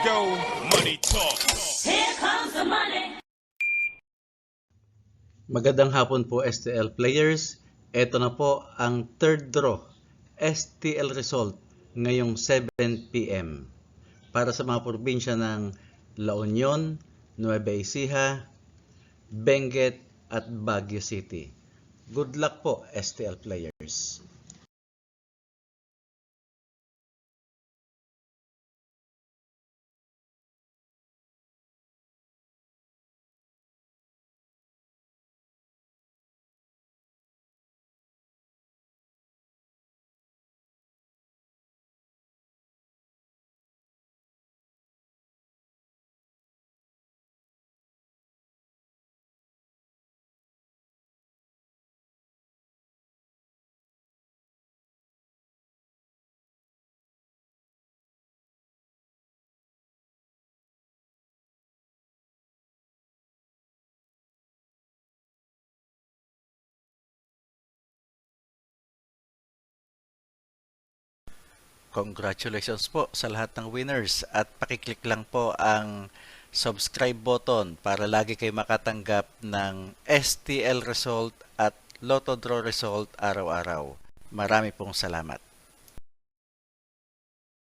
go, money talk. Here comes the money. Magandang hapon po STL players. Ito na po ang third draw STL result ngayong 7 PM para sa mga probinsya ng La Union, Nueva Ecija, Benguet at Baguio City. Good luck po STL players. Congratulations po sa lahat ng winners at pakiclick lang po ang subscribe button para lagi kayo makatanggap ng STL result at Lotto Draw result araw-araw. Marami pong salamat.